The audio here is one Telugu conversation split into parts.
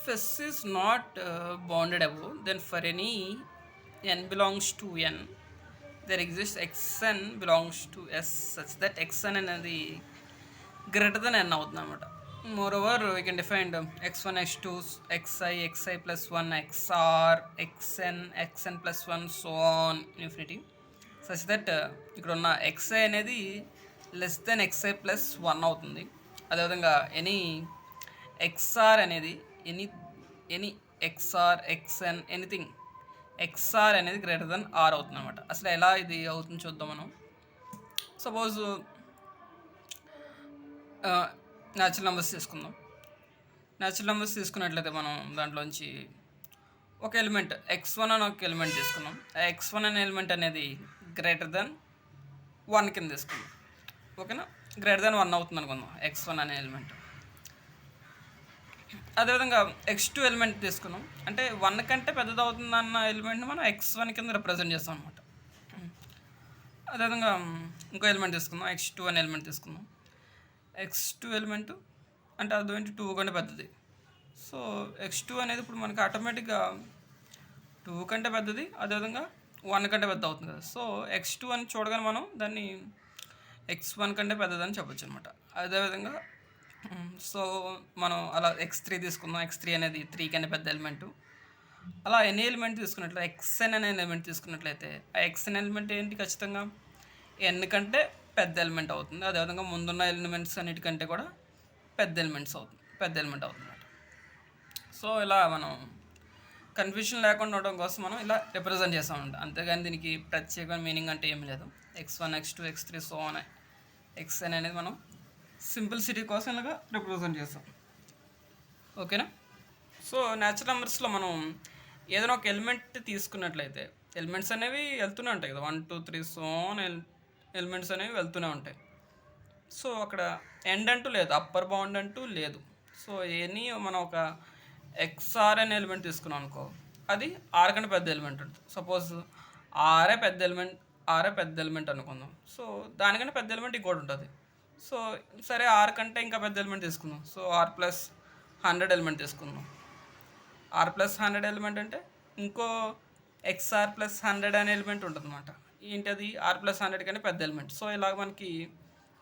S is not bounded above, then for any n belongs to n, there exists xn belongs to s such that xn అనేది greater than n అవుతుంది అనమాట. More over we can define x1 x2 xi plus 1 xr xn plus 1 so on infinity such that ఇక్కడ ఉన్న xi అనేది లెస్ దెన్ xi ప్లస్ 1 అవుతుంది. అదేవిధంగా ఎనీ xr అనేది any xr xn anything xr అనేది గ్రేటర్ దెన్ ఆర్ అవుతుంది అనమాట. అసలు ఎలా ఇది అవుతుంది చూద్దాం మనం. సపోజ్ న్యాచురల్ నెంబర్స్ తీసుకుందాం. న్యాచురల్ నెంబర్స్ తీసుకున్నట్లయితే మనం దాంట్లోంచి ఒక ఎలిమెంట్ x1 అని ఒక ఎలిమెంట్ తీసుకున్నాం. ఆ x1 అనే ఎలిమెంట్ అనేది గ్రేటర్ దెన్ 1 కింద తీసుకున్నాం. ఓకేనా, గ్రేటర్ దెన్ 1 అవుతుంది అనుకుందాం x1 అనే ఎలిమెంట్. అదేవిధంగా x2 ఎలిమెంట్ తీసుకున్నాం, అంటే 1 కంటే పెద్దది అవుతుంది అన్న ఎలిమెంట్ని మనం x1 కింద రిప్రజెంట్ చేస్తాం అనమాట. అదేవిధంగా ఇంకో ఎలిమెంట్ తీసుకుందాం, x2 అనే ఎలిమెంట్ తీసుకుందాం. x2 ఎలిమెంట్ అంటే అది 2 కంటే పెద్దది. సో x2 అనేది ఇప్పుడు మనకి ఆటోమేటిక్గా 2 కంటే పెద్దది, అదేవిధంగా 1 కంటే పెద్ద అవుతుంది కదా. సో x2 అని చూడగానే మనం దాన్ని x1 కంటే పెద్దదని చెప్పొచ్చు అనమాట. అదేవిధంగా సో మనం అలా x3 తీసుకుందాం. x3 అనేది 3 కన్నా పెద్ద ఎలిమెంటు. అలా ఎన్ని ఎలిమెంట్ తీసుకున్నట్లయితే xn అనే ఎలిమెంట్ తీసుకున్నట్లయితే ఆ xn ఎలిమెంట్ ఏంటి, ఖచ్చితంగా n కంటే పెద్ద ఎలిమెంట్ అవుతుంది. అదేవిధంగా ముందున్న ఎలిమెంట్స్ అన్నిటికంటే కూడా పెద్ద ఎలిమెంట్ అవుతుంది. సో ఇలా మనం కన్ఫ్యూషన్ లేకుండా ఉండడం కోసం మనం ఇలా రిప్రజెంట్ చేస్తామంట. అంతేగాని దీనికి ప్రత్యేకమైన మీనింగ్ అంటే ఏమీ లేదు. x1 x2 x3 సో అని xn అనేది మనం సింప్లిసిటీ కోసం ఇలాగా రిప్రజెంట్ చేస్తాం. ఓకేనా. సో న్యాచురల్ నెంబర్స్లో మనం ఏదైనా ఒక ఎలిమెంట్ తీసుకున్నట్లయితే ఎలిమెంట్స్ అనేవి వెళ్తూనే ఉంటాయి కదా, 1 2 3 సో ఎలిమెంట్స్ అనేవి వెళ్తూనే ఉంటాయి. సో అక్కడ ఎండ్ అంటూ లేదు, అప్పర్ బౌండ్ అంటూ లేదు. సో మనం ఒక ఎక్స్ఆర్ అనే ఎలిమెంట్ తీసుకున్నాం అనుకో, అది ఆర్ కంటే పెద్ద ఎలిమెంట్ ఉంటుంది. సపోజ్ ఆరే పెద్ద ఎలిమెంట్ అనుకుందాం. సో దానికంటే పెద్ద ఎలిమెంట్ ఇంకోటి ఉంటుంది. సో సరే, ఆర్ కంటే ఇంకా పెద్ద ఎలిమెంట్ తీసుకుందాం. సో ఆర్ ప్లస్ 100 ఎలిమెంట్ తీసుకుందాం. ఆర్ ప్లస్ 100 ఎలిమెంట్ అంటే ఇంకో ఎక్స్ఆర్ ప్లస్ 100 అనే ఎలిమెంట్ ఉంటుంది అనమాట. ఏంటది, ఆర్ ప్లస్ 100 కంటే పెద్ద ఎలిమెంట్. సో ఇలాగ మనకి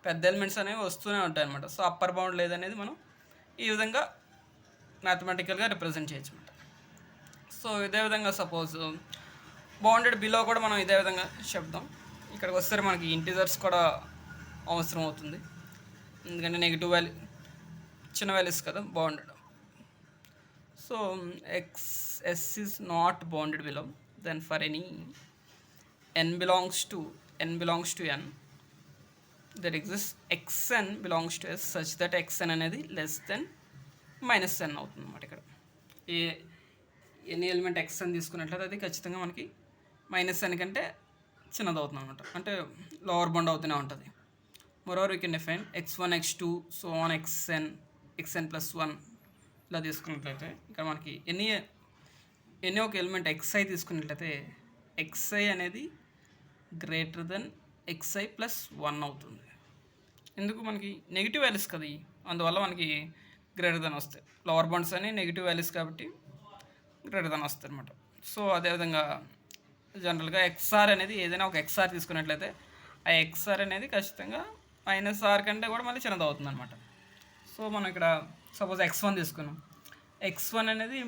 పెద్ద ఎలిమెంట్స్ అనేవి వస్తూనే ఉంటాయి అనమాట. సో అప్పర్ బౌండ్ లేదనేది మనం ఈ విధంగా మ్యాథమెటికల్గా రిప్రజెంట్ చేయొచ్చు అనమాట. సో ఇదే విధంగా సపోజ్ బౌండెడ్ బిలో కూడా మనం ఇదే విధంగా చెప్దాం. ఇక్కడికి వస్తే మనకి ఇంటిజర్స్ కూడా అవసరం అవుతుంది, ఎందుకంటే నెగిటివ్ వాల్యూ చిన్న వాల్యూస్ కదా bounded. So S is not bounded below, then for any n belongs to n there exists xn belongs to s such that xn అనేది less than -n అవుతుంది అన్నమాట. ఇక్కడ ఎన్ని ఎలిమెంట్ xn తీసుకున్నట్లయితే అది ఖచ్చితంగా మనకి -n కంటే చిన్నది అవుతుంది అనమాట, అంటే లోవర్ బౌండ్ అవుతూనే ఉంటుంది. Moreover we can define x1 x2 so on xn plus 1 ఇలా తీసుకున్నట్లయితే ఇక్కడ మనకి ఎన్ని ఒక ఎలిమెంట్ xi తీసుకున్నట్లయితే xi అనేది గ్రేటర్ దెన్ xi ప్లస్ 1 అవుతుంది. ఎందుకు, మనకి నెగిటివ్ వాల్యూస్ కదా, అందువల్ల మనకి గ్రేటర్ దెన్ వస్తాయి. లోవర్ బౌండ్స్ అని నెగిటివ్ వాల్యూస్ కాబట్టి గ్రేటర్ దెన్ వస్తాయి అనమాట. సో అదేవిధంగా జనరల్గా XR అనేది ఏదైనా ఒక XR తీసుకున్నట్లయితే ఆ XR అనేది ఖచ్చితంగా -R కంటే కూడా మళ్ళీ చిన్నది అవుతుంది అనమాట. సో మనం ఇక్కడ సపోజ్ x1 తీసుకున్నాం. x1 అనేది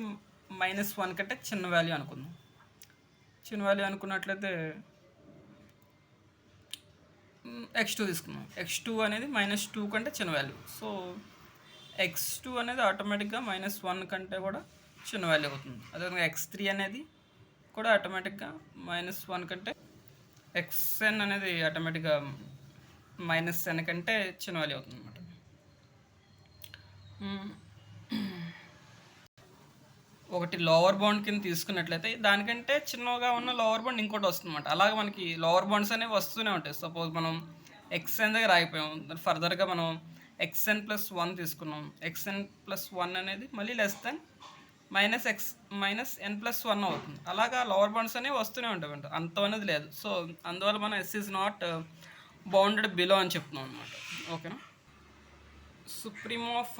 -1 కంటే చిన్న వాల్యూ అనుకుందాం. చిన్న వాల్యూ అనుకున్నట్లయితే x2 తీసుకున్నాం. x2 అనేది -2 కంటే చిన్న వాల్యూ. సో x2 అనేది ఆటోమేటిక్గా -1 కంటే కూడా చిన్న వాల్యూ అవుతుంది. అదేవిధంగా x3 అనేది కూడా ఆటోమేటిక్గా -1 కంటే, xn అనేది ఆటోమేటిక్గా -n కంటే చిన్న వాల్యూ అవుతుంది అనమాట. ఒకటి లోవర్ బౌండ్ కింద తీసుకున్నట్లయితే దానికంటే చిన్నగా ఉన్న లోవర్ బౌండ్ ఇంకోటి వస్తుంది అనమాట. అలాగే మనకి లోవర్ బౌండ్స్ అనేవి వస్తూనే ఉంటాయి. సపోజ్ మనం xn దగ్గర ఆగిపోయాం, ఫర్దర్గా మనం xn ప్లస్ 1 తీసుకున్నాం. xn ప్లస్ 1 అనేది మళ్ళీ లెస్ దెన్ -n ప్లస్ 1 అవుతుంది. అలాగా లోవర్ బౌండ్స్ అనేవి వస్తూనే ఉంటాయి, అంత అనేది లేదు. సో అందువల్ల మనం S is not bounded below అని చెప్తున్నాం అనమాట. ఓకేనా. సుప్రీం ఆఫ్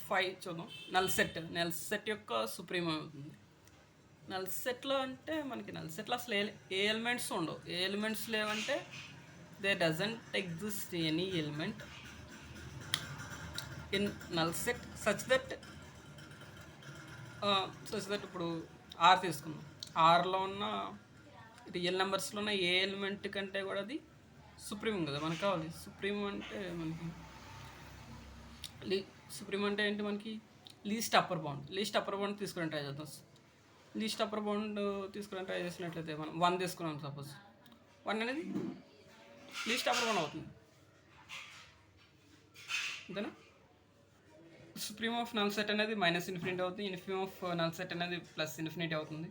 5 చూద్దాం. నల్ సెట్ యొక్క సుప్రీం అవుతుంది. నల్ సెట్లో అంటే మనకి నల్ సెట్లో అసలు ఏ ఎలిమెంట్స్ ఉండవు. ఏ ఎలిమెంట్స్ లేవంటే there doesn't exist any element in null set such that ఇప్పుడు ఆర్ తీసుకుందాం. ఆర్లో ఉన్న రియల్ నెంబర్స్లో ఉన్న ఏ ఎలిమెంట్ కంటే కూడా అది సుప్రీం కదా మనకు కావాలి. సుప్రీం అంటే మనకి సుప్రీం అంటే ఏంటి, మనకి లీస్ట్ అప్పర్ బౌండ్ తీసుకుని ట్రై చేద్దాం. లీస్ట్ అప్పర్ బౌండ్ తీసుకుని ట్రై చేసినట్లయితే మనం 1 తీసుకున్నాం. సపోజ్ 1 అనేది లీస్ట్ అప్పర్ బౌండ్ అవుతుంది, అంతేనా. సుప్రీం ఆఫ్ నల్ సెట్ అనేది -∞ అవుతుంది. ఇన్ఫిమ్ ఆఫ్ నల్ సెట్ అనేది +∞ అవుతుంది.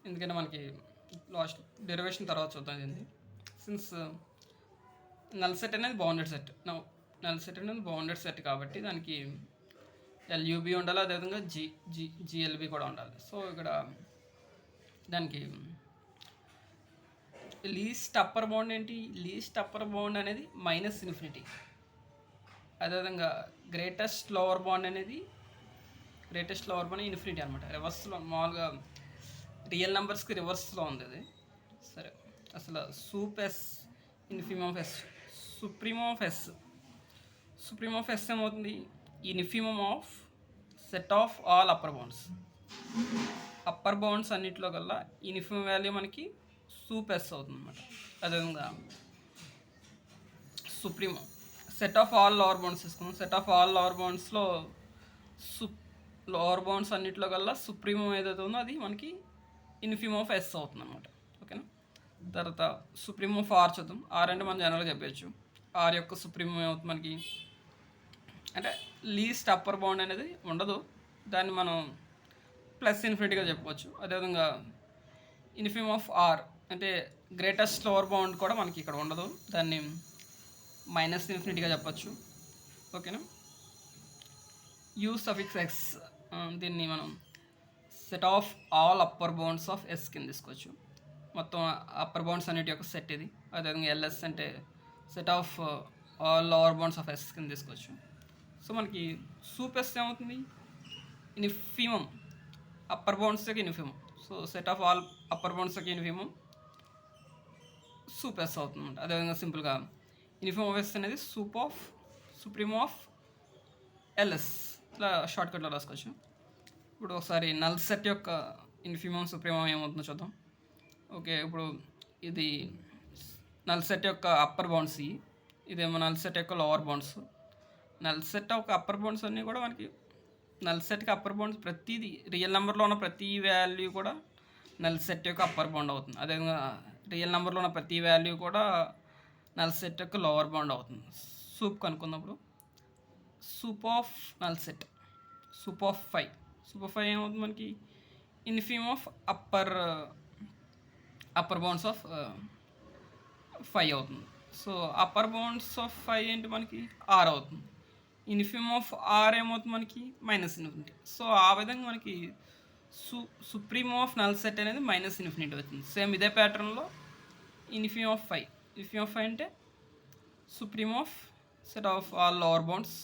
ఎందుకంటే మనకి లాస్ట్ డెరివేషన్ తర్వాత చూద్దాం ఇది. సిన్స్ నల్ సెట్ అనేది బౌండెడ్ సెట్, నల్ సెట్ అనేది బౌండెడ్ సెట్ కాబట్టి దానికి ఎల్యూబీ ఉండాలి, అదేవిధంగా జిఎల్బి కూడా ఉండాలి. సో ఇక్కడ దానికి లీస్ట్ అప్పర్ బౌండ్ ఏంటి, లీస్ట్ అప్పర్ బౌండ్ అనేది -∞. అదేవిధంగా గ్రేటెస్ట్ లోవర్ బౌండ్ ∞ అనమాట. రివర్స్లో మామూలుగా రియల్ నెంబర్స్కి రివర్స్లో ఉంది అది. సరే, అసలు inf of S, supreme of S ఏమవుతుంది, infimum of set of all upper bounds అన్నింటిలో కల్లా ఇన్ఫిమమ్ వాల్యూ మనకి సూప్ ఎస్ అవుతుంది అనమాట. అదేవిధంగా supreme set of all lower bounds తీసుకున్నాం. సెట్ ఆఫ్ ఆల్ లోవర్ బౌండ్స్లో లోవర్ బౌండ్స్ అన్నింటిలో కల్లా సుప్రీమం ఏదైతే ఉందో అది మనకి ఇన్ఫిమ్ ఆఫ్ ఎస్ అవుతుంది అనమాట. ఓకేనా. తర్వాత సుప్రీం ఆఫ్ ఆర్ చూద్దాం. ఆర్ అంటే మనం జనరల్గా చెప్పచ్చు. ఆర్ యొక్క సుప్రీమం ఏమవుతుంది మనకి అంటే లీస్ట్ అప్పర్ బౌండ్ అనేది ఉండదు, దాన్ని మనం +∞ చెప్పుకోవచ్చు. అదేవిధంగా ఇన్ఫిమ్ ఆఫ్ ఆర్ అంటే గ్రేటెస్ట్ లోవర్ బౌండ్ కూడా మనకి ఇక్కడ ఉండదు, దాన్ని -∞ చెప్పచ్చు. ఓకేనా. యూ సఫిక్స్ ఎక్స్, దీన్ని మనం set of all upper bounds of S కింద తీసుకోవచ్చు. మొత్తం అప్పర్ బౌండ్స్ అన్నిటి యొక్క సెట్ ఇది. అదేవిధంగా ఎల్ఎస్ అంటే set of all lower bounds of S కింద తీసుకోవచ్చు. సో మనకి సూప్ ఎస్ ఏమవుతుంది, ఇన్ఫిమమ్ అప్పర్ బౌండ్స్ యొక్క infimum. So set of all upper bounds యొక్క ఇన్ఫిమమ్ సూప్ ఎస్ అవుతుంది. అదేవిధంగా సింపుల్గా ఇన్ఫిమ్ ఆఫ్ ఎస్ అనేది సుప్రీం ఆఫ్ ఎల్ఎస్, ఇట్లా షార్ట్కట్లో రాసుకోవచ్చు. ఇప్పుడు ఒకసారి నల్ సెట్ యొక్క ఇన్ఫిమమ్ సుప్రీమం ఏమవుతుందో చూద్దాం. ఓకే, ఇప్పుడు ఇది నల్ సెట్ యొక్క అప్పర్ బౌండ్స్, ఇదేమో నల్ సెట్ యొక్క లోవర్ బౌండ్స్. నల్ సెట్ యొక్క అప్పర్ బౌండ్స్ అన్నీ కూడా మనకి నల్ సెట్కి అప్పర్ బౌండ్స్ ప్రతిదీ రియల్ నెంబర్లో ఉన్న ప్రతి వాల్యూ కూడా నల్ సెట్ యొక్క అప్పర్ బౌండ్ అవుతుంది. అదేవిధంగా రియల్ నెంబర్లో ఉన్న ప్రతి వాల్యూ కూడా నల్ సెట్ యొక్క లోవర్ బౌండ్ అవుతుంది. సూప్ కనుక్కున్నప్పుడు sup of null set, sup of 5 ఏమవుతుంది మనకి inf of upper bounds of 5 అవుతుంది. సో అప్పర్ బౌండ్స్ ఆఫ్ 5 ఏంటి మనకి ఆర్ అవుతుంది. ఇన్ఫిమ్ ఆఫ్ ఆర్ ఏమవుతుంది మనకి -∞. సో ఆ విధంగా మనకి సుప్రీం ఆఫ్ నల్ సెట్ అనేది -∞ అవుతుంది. సేమ్ ఇదే ప్యాటర్న్లో ఇన్ఫిమ్ ఆఫ్ 5 అంటే supreme of set of all lower bounds,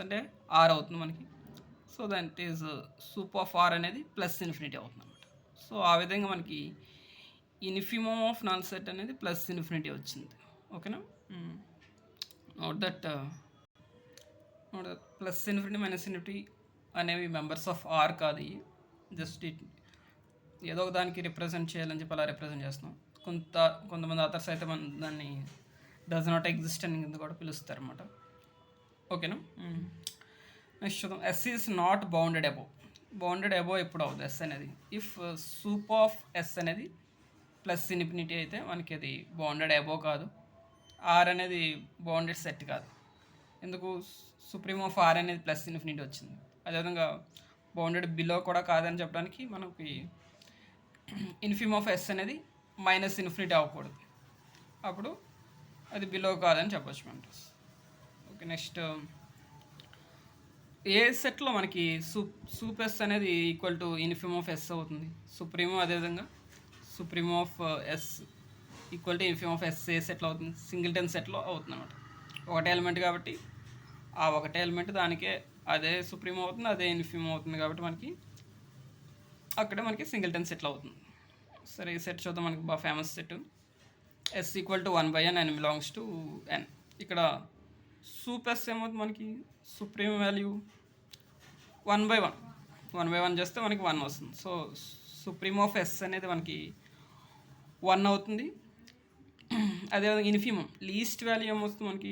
అంటే ఆర్ అవుతుంది మనకి. So that is sup of R అనేది +∞ అవుతుంది అనమాట. సో ఆ విధంగా మనకి ఇన్ఫిమమ్ ఆఫ్ నల్ సెట్ అనేది +∞ వచ్చింది. ఓకేనా. నోట్ దట్ +∞, -∞ అనేవి మెంబర్స్ ఆఫ్ ఆర్ కాదు, జస్ట్ ఏదో ఒక దానికి రిప్రజెంట్ చేయాలని చెప్పి అలా రిప్రజెంట్ చేస్తున్నాం. కొంతమంది ఆథర్స్ అయితే మన దాన్ని డస్ నాట్ ఎగ్జిస్ట్ అని కూడా పిలుస్తారు అనమాట. ఓకేనా. నెక్స్ట్ చూద్దాం. S is not bounded above ఎప్పుడు అవుతుంది ఎస్ అనేది, ఇఫ్ సూప్ ఆఫ్ ఎస్ అనేది +∞ అయితే మనకి అది బౌండెడ్ అబోవ్ కాదు. ఆర్ అనేది బౌండెడ్ సెట్ కాదు. ఎందుకు, సుప్రీం ఆఫ్ ఆర్ అనేది +∞ వచ్చింది. అదేవిధంగా బౌండెడ్ బిలో కూడా కాదని చెప్పడానికి మనకి ఇన్ఫిమ్ ఆఫ్ ఎస్ అనేది -∞ అవ్వకూడదు, అప్పుడు అది బిలో కాదని చెప్పచ్చు మనం. ఓకే. నెక్స్ట్ ఏ సెట్లో మనకి సూప్ ఎస్ అనేది equal to inf of S అవుతుంది, సుప్రీమో. అదేవిధంగా supreme of S equal to inf of S A సెట్లో అవుతుంది, సింగిల్టన్ సెట్లో అవుతుంది అనమాట. ఒకటే ఎలిమెంట్ కాబట్టి ఆ ఒకటే ఎలిమెంట్ దానికే అదే సుప్రీం అవుతుంది, అదే ఇన్ఫీమ్ అవుతుంది, కాబట్టి మనకి అక్కడే మనకి సింగిల్టన్ సెట్లు అవుతుంది. సరే ఈ సెట్ చూద్దాం. మనకి బాగా famous set S equal to 1/n and belongs to n. ఇక్కడ సూప్ ఎస్ ఏమవుతుంది, మనకి సుప్రీం వాల్యూ 1/1. 1/1 చేస్తే మనకి 1 వస్తుంది. సో సుప్రీం ఆఫ్ ఎస్ అనేది మనకి 1 అవుతుంది. అదేవిధంగా ఇన్ఫిమమ్ లీస్ట్ వాల్యూ ఏమవుతుంది, మనకి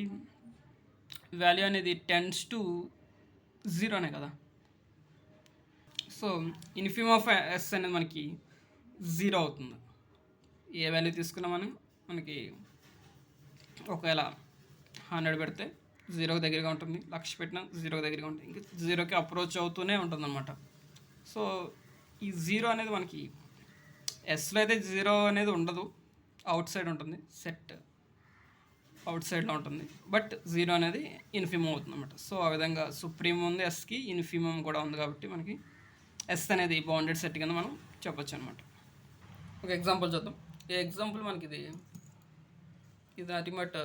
వాల్యూ అనేది టెన్స్ టు 0 కదా. సో ఇన్ఫిమమ్ ఆఫ్ ఎస్ అనేది మనకి 0 అవుతుంది. ఏ వాల్యూ తీసుకున్నా మనకి ఒకవేళ 100 పెడితే 0కి దగ్గరగా ఉంటుంది, 1,00,000 పెట్టినా 0కి దగ్గరగా ఉంటుంది, ఇంకా 0కి అప్రోచ్ అవుతూనే ఉంటుంది అనమాట. సో ఈ 0 అనేది మనకి ఎస్లో అయితే 0 అనేది ఉండదు, అవుట్ సైడ్ ఉంటుంది, సెట్ అవుట్ సైడ్లో ఉంటుంది, బట్ 0 అనేది ఇన్ఫిమమ్ అవుతుంది అనమాట. సో ఆ విధంగా సుప్రీం ఉంది ఎస్కి, ఇన్ఫిమమ్ కూడా ఉంది, కాబట్టి మనకి ఎస్ అనేది బౌండెడ్ సెట్ కింద మనం చెప్పొచ్చు అనమాట. ఒక ఎగ్జాంపుల్ చూద్దాం. ఈ ఎగ్జాంపుల్ మనకి ఇది nothing but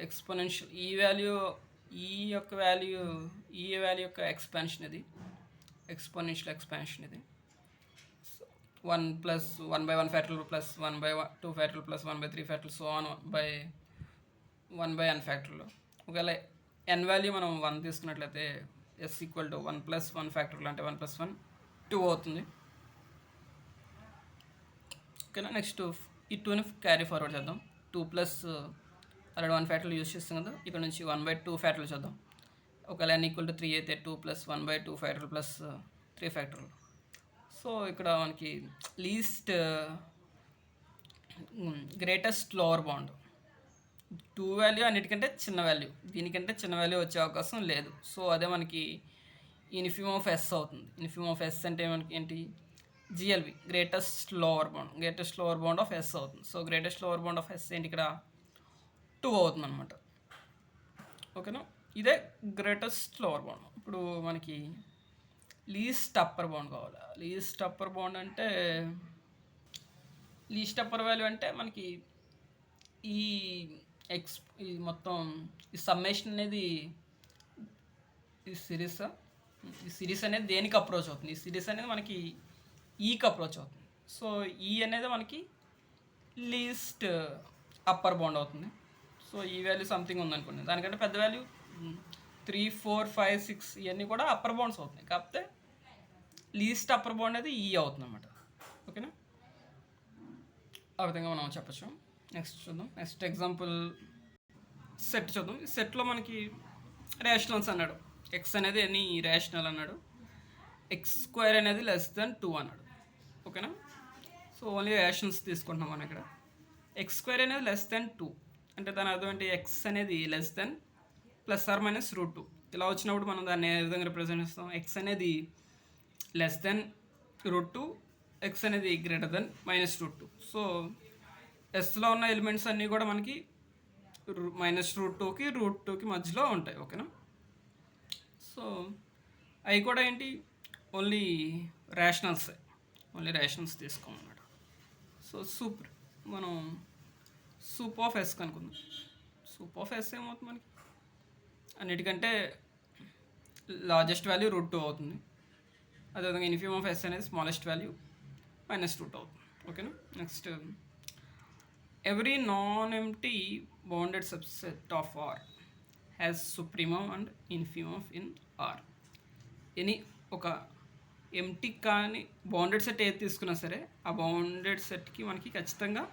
exponential e value యొక్క ఎక్స్పాన్షన్, ఇది ఎక్స్పోనెన్షియల్ ఎక్స్పాన్షన్. ఇది 1 plus 1/1 factorial plus 1/2 factorial plus 1/3 factorial so on by 1/n factorial. ఒకవేళ n వాల్యూ మనం 1 తీసుకున్నట్లయితే S equal to 1 plus 1 factorial అంటే 1 ప్లస్ 1 2 అవుతుంది. ఓకేనా. నెక్స్ట్ ఈ 2ని క్యారీ ఫార్వర్డ్ చేద్దాం. 2 ప్లస్ ఆల్రెడీ 1 ఫ్యాక్టరియల్ యూజ్ చేస్తాం కదా, ఇక్కడ నుంచి 1/2 ఫ్యాక్టరియల్ చేద్దాం. ఒకవేళ n ఈక్వల్ టు 3 అయితే 2 ప్లస్ 1/2 ఫ్యాక్టరియల్ ప్లస్ 3 ఫ్యాక్టరియల్. సో ఇక్కడ మనకి least greatest lower bound 2 value అన్నిటికంటే చిన్న వాల్యూ, దీనికంటే చిన్న వాల్యూ వచ్చే అవకాశం లేదు. సో అదే మనకి ఇన్ఫిమమ్ ఆఫ్ ఎస్ అవుతుంది. ఇన్ఫిమమ్ ఆఫ్ ఎస్ అంటే మనకి ఏంటి, GLB greatest lower bound of S అవుతుంది. So greatest lower bound of S ఏంటి, ఇక్కడ 2 అవుతుంది అనమాట. ఓకేనా. ఇదే గ్రేటెస్ట్ లోవర్ బౌండ్. ఇప్పుడు మనకి లీస్ట్ అప్పర్ బౌండ్ కావాలి. లీస్ట్ అప్పర్ బౌండ్ అంటే లీస్ట్ అప్పర్ వాల్యూ అంటే మనకి ఈ మొత్తం ఈ సమ్మేషన్ అనేది ఈ సిరీస్ అనేది దేనికి అప్రోచ్ అవుతుంది, ఈ సిరీస్ అనేది మనకి ఈకి అప్రోచ్ అవుతుంది. సో ఈ అనేది మనకి లీస్ట్ అప్పర్ బౌండ్ అవుతుంది. సో ఈ వాల్యూ సంథింగ్ ఉందనుకోండి, దానికంటే పెద్ద వాల్యూ 3, 4, 5, 6 ఇవన్నీ కూడా అప్పర్ బౌండ్స్ అవుతున్నాయి, కాకపోతే లీస్ట్ అప్పర్ బౌండ్ అనేది ఈ అవుతుంది అన్నమాట. ఓకేనా. ఆ విధంగా మనం చెప్పచ్చు. నెక్స్ట్ చూద్దాం. నెక్స్ట్ ఎగ్జాంపుల్ సెట్ చూద్దాం. ఈ సెట్లో మనకి రేషనల్స్ అన్నాడు. ఎక్స్ అనేది ఎనీ రేషనల్ అన్నాడు, x² అనేది <2 అన్నాడు. ఓకేనా. సో ఓన్లీ రేషనల్స్ తీసుకుంటున్నాం మనం ఇక్కడ. x² అనేది <2 అంటే దాని అర్థం ఏంటి, ఎక్స్ అనేది +or-√2. ఇలా వచ్చినప్పుడు మనం దాన్ని ఏ విధంగా రిప్రజెంట్ చేస్తాం, ఎక్స్ అనేది <√2, ఎక్స్ అనేది <-2. సో ఎస్లో ఉన్న ఎలిమెంట్స్ అన్నీ కూడా మనకి -√2కి √2కి మధ్యలో ఉంటాయి. ఓకేనా. సో అవి కూడా ఏంటి, ఓన్లీ రేషనల్స్ తీసుకోమన్నమాట. సో మనం సూప్ ఆఫ్ ఎస్ కనుక్కుందాం. సూప్ ఆఫ్ ఎస్ ఏమవుతుంది, మనకి అన్నిటికంటే లార్జెస్ట్ వాల్యూ √2 అవుతుంది. అదేవిధంగా ఇన్ఫిమమ్ ఆఫ్ ఎస్ అనేది స్మాలెస్ట్ వాల్యూ -√2 అవుతుంది. ఓకేనా. Next every non empty bounded subset of R has supremum and infimum in R. Any ఒక ఎంప్టీ కానీ బౌండెడ్ సెట్ ఏది తీసుకున్నా సరే, ఆ బౌండెడ్ సెట్కి మనకి ఖచ్చితంగా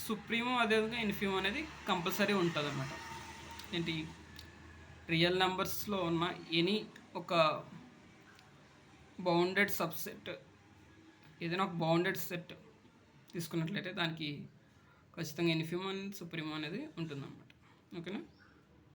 సుప్రీమమ్ అదేవిధంగా ఇన్ఫిమమ్ అనేది కంపల్సరీ ఉంటుంది అన్నమాట. ఏంటి, రియల్ నెంబర్స్లో ఉన్న ఎనీ ఒక బౌండెడ్ సబ్సెట్, ఏదైనా ఒక బౌండెడ్ సెట్ తీసుకున్నట్లయితే దానికి ఖచ్చితంగా ఇన్ఫిమమ్ అండ్ సుప్రీమమ్ అనేది ఉంటుందన్నమాట. ఓకేనా.